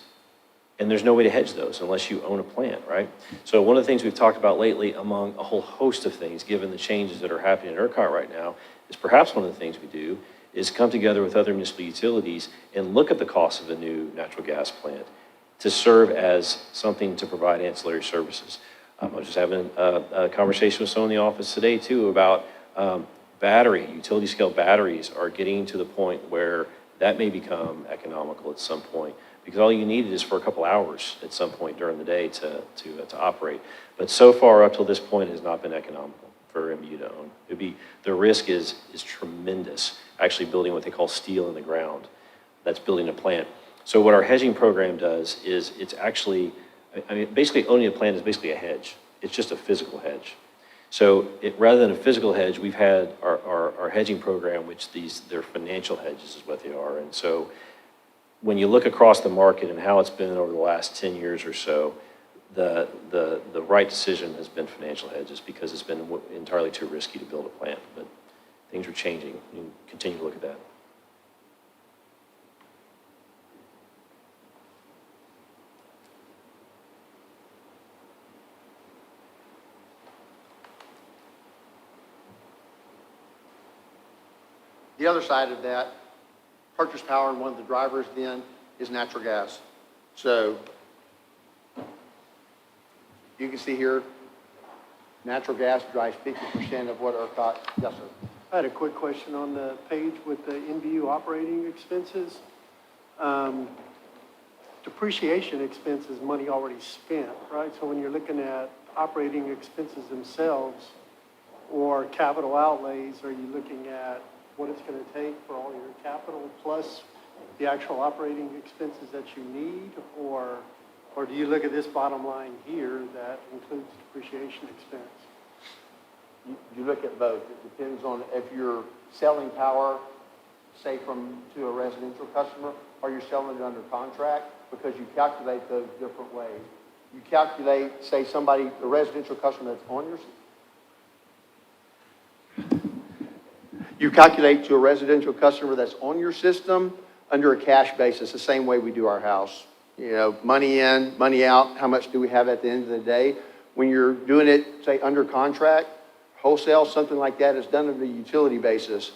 And there's no way to hedge those unless you own a plant, right? So one of the things we've talked about lately, among a whole host of things, given the changes that are happening in ERCOT right now, is perhaps one of the things we do is come together with other municipal utilities and look at the cost of a new natural gas plant to serve as something to provide ancillary services. I was just having a conversation with someone in the office today too about utility scale batteries are getting to the point where that may become economical at some point, because all you need is for a couple hours at some point during the day to operate. But so far up till this point, it has not been economical for MBU to own. The risk is tremendous, actually building what they call steel in the ground. That's building a plant. So what our hedging program does is it's actually, basically owning a plant is basically a hedge. It's just a physical hedge. So rather than a physical hedge, we've had our hedging program, which they're financial hedges is what they are. And so when you look across the market and how it's been over the last 10 years or so, the right decision has been financial hedges because it's been entirely too risky to build a plant. But things are changing. You continue to look at that. The other side of that, purchase power, and one of the drivers then is natural gas. So you can see here, natural gas drives 50% of what ERCOT, yes, sir. I had a quick question on the page with the MBU operating expenses. Depreciation expense is money already spent, right? So when you're looking at operating expenses themselves or capital outlays, are you looking at what it's going to take for all your capital plus the actual operating expenses that you need? Or do you look at this bottom line here that includes depreciation expense? You look at both. It depends on if you're selling power, say to a residential customer, or you're selling it under contract, because you calculate those different ways. You calculate, say a residential customer that's on your, you calculate to a residential customer that's on your system, under a cash basis, the same way we do our house. You know, money in, money out, how much do we have at the end of the day? When you're doing it, say, under contract, wholesale, something like that, is done on a utility basis.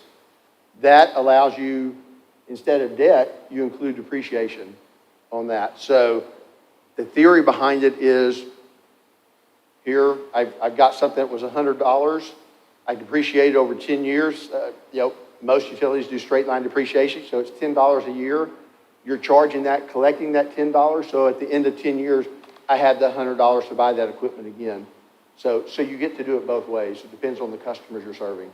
That allows you, instead of debt, you include depreciation on that. So the theory behind it is, here, I've got something that was $100. I depreciate it over 10 years. You know, most utilities do straight line depreciation, so it's $10 a year. You're charging that, collecting that $10, so at the end of 10 years, I have the $100 to buy that equipment again. So you get to do it both ways. It depends on the customers you're serving.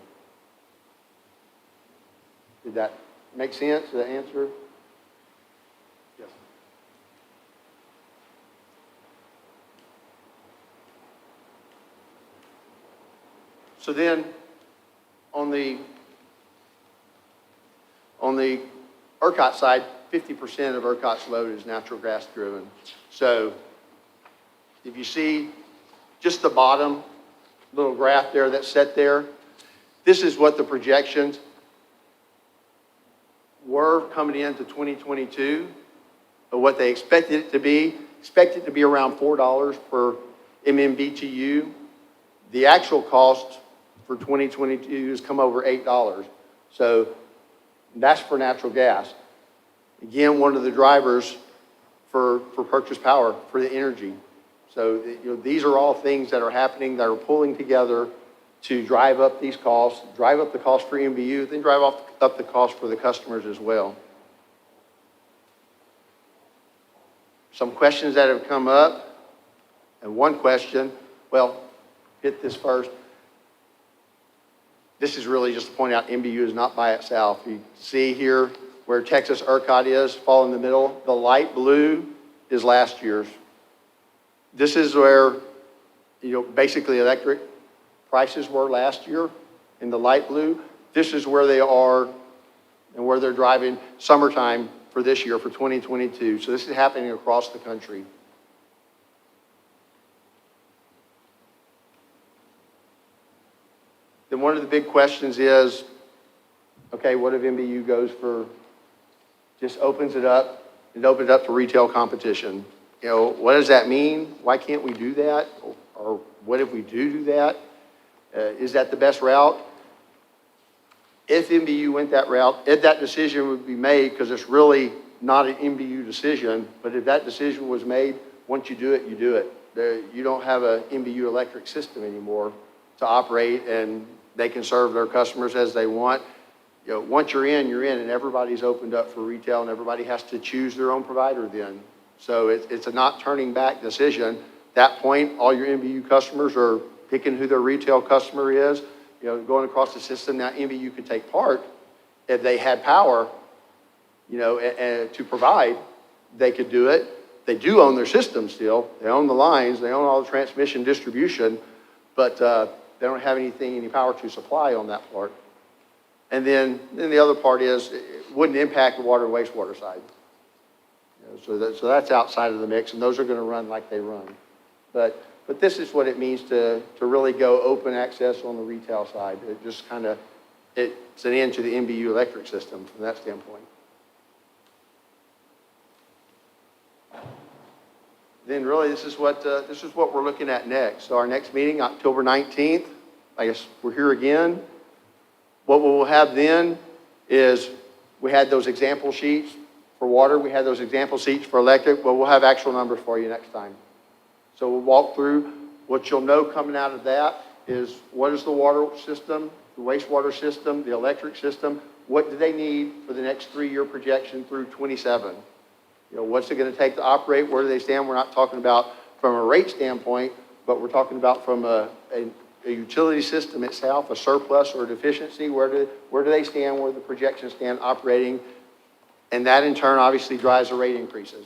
Did that make sense, the answer? Yes. So then, on the ERCOT side, 50% of ERCOT's load is natural gas driven. So if you see just the bottom little graph there that's set there, this is what the projections were coming into 2022, or what they expected it to be. Expected to be around $4 per MMBTU. The actual cost for 2022 has come over $8. So that's for natural gas. Again, one of the drivers for purchase power, for the energy. So, you know, these are all things that are happening, that are pulling together to drive up these costs, drive up the cost for MBU, then drive up the cost for the customers as well. Some questions that have come up, and one question, well, hit this first. This is really just to point out MBU is not by itself. You see here where Texas ERCOT is, fall in the middle. The light blue is last year's. This is where, you know, basically electric prices were last year in the light blue. This is where they are and where they're driving summertime for this year, for 2022. So this is happening across the country. Then one of the big questions is, okay, what if MBU goes for, just opens it up, and opens it up to retail competition? You know, what does that mean? Why can't we do that? Or what if we do that? Is that the best route? If MBU went that route, if that decision would be made, because it's really not an MBU decision, but if that decision was made, once you do it, you do it. You don't have an MBU electric system anymore to operate, and they can serve their customers as they want. You know, once you're in, and everybody's opened up for retail, and everybody has to choose their own provider then. So it's a not turning back decision. At that point, all your MBU customers are picking who their retail customer is, you know, going across the system. Now, MBU could take part if they had power, you know, and to provide, they could do it. They do own their system still. They own the lines, they own all the transmission distribution, but they don't have any power to supply on that part. And then the other part is, it wouldn't impact the water and wastewater side. You know, so that's outside of the mix, and those are going to run like they run. But this is what it means to really go open access on the retail side. It just kind of, it's an end to the MBU electric system from that standpoint. Then really, this is what we're looking at next. So our next meeting, October 19th, I guess we're here again. What we'll have then is, we had those example sheets for water, we had those example sheets for electric, but we'll have actual numbers for you next time. So we'll walk through. What you'll know coming out of that is, what is the water system, the wastewater system, the electric system, what do they need for the next 3-year projection through 27? You know, what's it going to take to operate? Where do they stand? We're not talking about from a rate standpoint, but we're talking about from a utility system itself, a surplus or a deficiency. Where do they stand? Where the projections stand operating? And that in turn obviously drives the rate increases.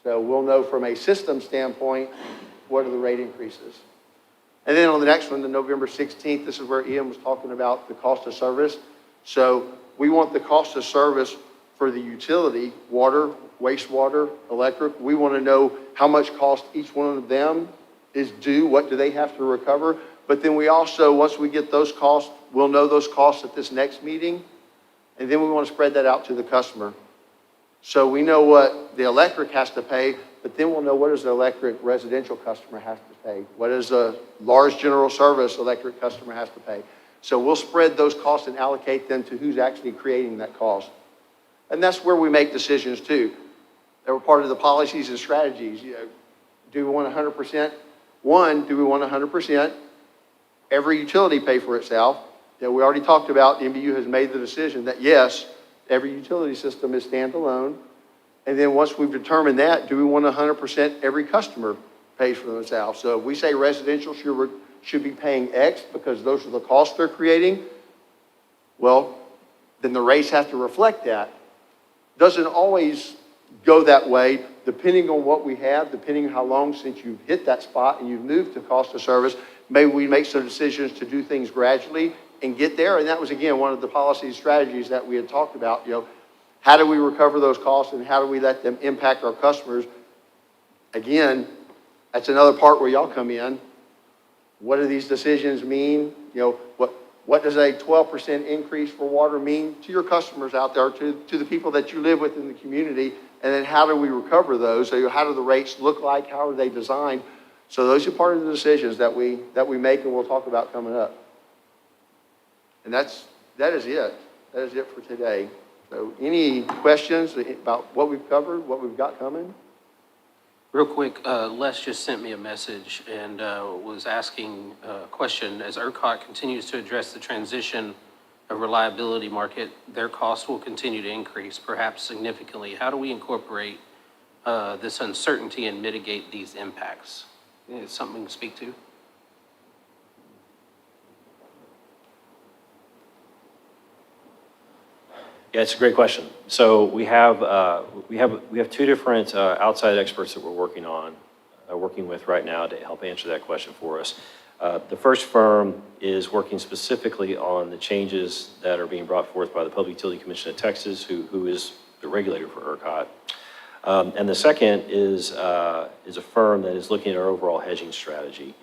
So we'll know from a system standpoint, what are the rate increases? And then on the next one, the November 16th, this is where Ian was talking about the cost of service. So we want the cost of service for the utility, water, wastewater, electric. We want to know how much cost each one of them is due, what do they have to recover. But then we also, once we get those costs, we'll know those costs at this next meeting. and then we want to spread that out to the customer. So we know what the electric has to pay, but then we'll know what does the electric residential customer have to pay? What does the large general service electric customer has to pay? So we'll spread those costs and allocate them to who's actually creating that cost. And that's where we make decisions too. They were part of the policies and strategies. You know, do we want 100%? One, do we want 100%? Every utility pay for itself. You know, we already talked about, the MBU has made the decision that yes, every utility system is standalone. And then once we've determined that, do we want 100% every customer pays for themselves? So if we say residential should be paying X because those are the costs they're creating, well, then the rates have to reflect that. Doesn't always go that way, depending on what we have, depending on how long since you've hit that spot and you've moved to cost of service. Maybe we make some decisions to do things gradually and get there. And that was, again, one of the policy strategies that we had talked about. You know, how do we recover those costs and how do we let them impact our customers? Again, that's another part where y'all come in. What do these decisions mean? You know, what does a 12% increase for water mean to your customers out there, to the people that you live with in the community? And then how do we recover those? So how do the rates look like? How are they designed? So those are part of the decisions that we make and we'll talk about coming up. And that is it. That is it for today. So any questions about what we've covered, what we've got coming? Real quick, Les just sent me a message and was asking a question. As ERCOT continues to address the transition of reliability market, their costs will continue to increase, perhaps significantly. How do we incorporate this uncertainty and mitigate these impacts? Is something to speak to? Yeah, it's a great question. So we have two different outside experts that we're working with right now to help answer that question for us. The first firm is working specifically on the changes that are being brought forth by the Public Utility Commission of Texas, who is the regulator for ERCOT. And the second is a firm that is looking at our overall hedging strategy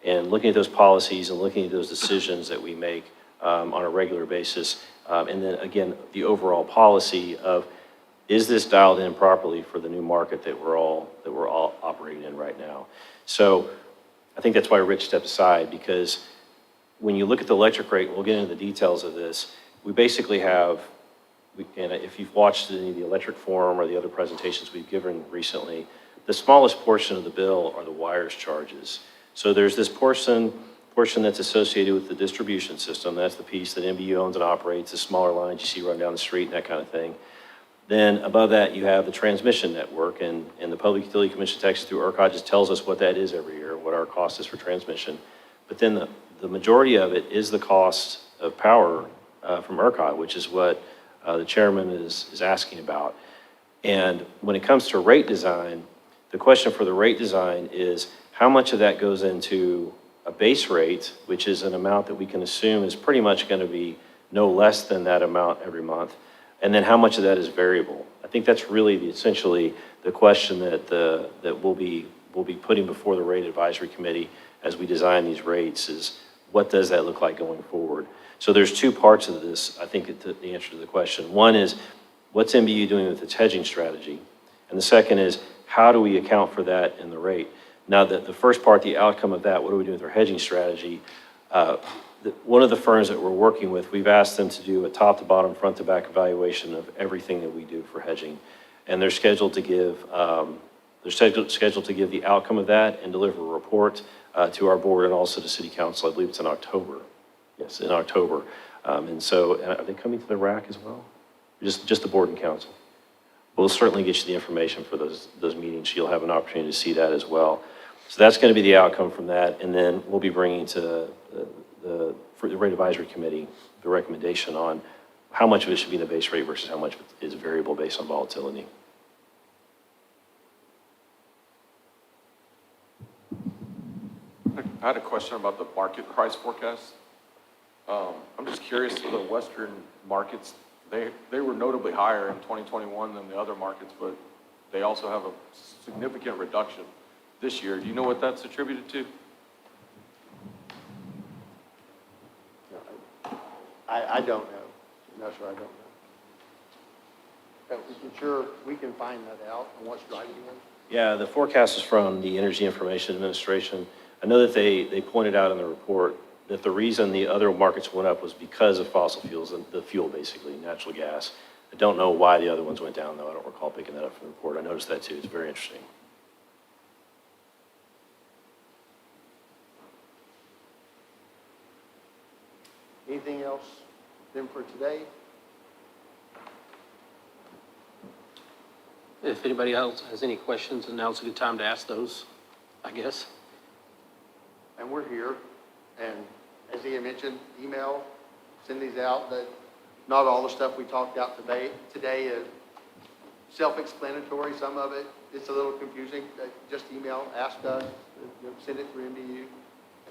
and looking at those policies and looking at those decisions that we make on a regular basis. And then again, the overall policy of, is this dialed in properly for the new market that we're all operating in right now? So I think that's why Rich stepped aside, because when you look at the electric rate, we'll get into the details of this. We basically have, and if you've watched any of the electric forum or the other presentations we've given recently, the smallest portion of the bill are the wires charges. So there's this portion that's associated with the distribution system. That's the piece that MBU owns and operates, the smaller lines you see run down the street and that kind of thing. Then above that, you have the transmission network, and the Public Utility Commission of Texas through ERCOT just tells us what that is every year, what our cost is for transmission. But then the majority of it is the cost of power from ERCOT, which is what the chairman is asking about. And when it comes to rate design, the question for the rate design is how much of that goes into a base rate, which is an amount that we can assume is pretty much going to be no less than that amount every month, and then how much of that is variable. I think that's really essentially the question that we'll be putting before the rate advisory committee as we design these rates, is what does that look like going forward? So there's two parts of this, I think, the answer to the question. One is, what's MBU doing with its hedging strategy? And the second is, how do we account for that in the rate? Now, the first part, the outcome of that, what do we do with our hedging strategy? One of the firms that we're working with, we've asked them to do a top to bottom, front to back evaluation of everything that we do for hedging. And they're scheduled to give the outcome of that and deliver a report to our board and also to City Council. I believe it's in October. Yes, in October. And so, are they coming to the RAC as well? Just the board and council? We'll certainly get you the information for those meetings. You'll have an opportunity to see that as well. So that's going to be the outcome from that. And then we'll be bringing to for the rate advisory committee the recommendation on how much of it should be in the base rate versus how much of it is variable based on volatility. I had a question about the market price forecast. I'm just curious, the Western markets, they were notably higher in 2021 than the other markets, but they also have a significant reduction this year. Do you know what that's attributed to? I don't know. No, sir, I don't know. we can find that out and what's driving it. Yeah, the forecast is from the Energy Information Administration. I know that they pointed out in the report that the reason the other markets went up was because of fossil fuels, and the fuel basically, natural gas. I don't know why the other ones went down, though. I don't recall picking that up from the report. I noticed that too. It's very interesting. Anything else then for today? If anybody else has any questions, and now's a good time to ask those, I guess. And we're here, and as Ian mentioned, email, send these out, that not all the stuff we talked about today is self-explanatory, some of it, it's a little confusing, just email, ask us, send it through MDU,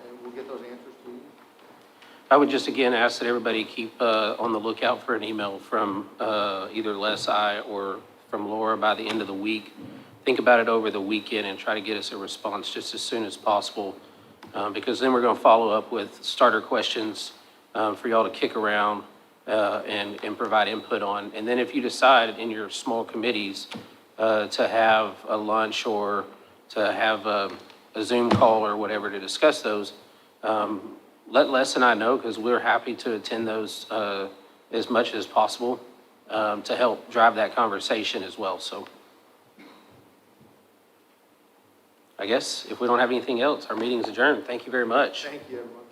and we'll get those answers to you. I would just again ask that everybody keep on the lookout for an email from either Les, I, or from Laura by the end of the week. Think about it over the weekend and try to get us a response just as soon as possible, because then we're going to follow up with starter questions for y'all to kick around and provide input on. And then if you decide in your small committees to have a lunch or to have a Zoom call or whatever to discuss those, let Les and I know, because we're happy to attend those as much as possible to help drive that conversation as well. So I guess if we don't have anything else, our meeting's adjourned. Thank you very much. Thank you, everyone.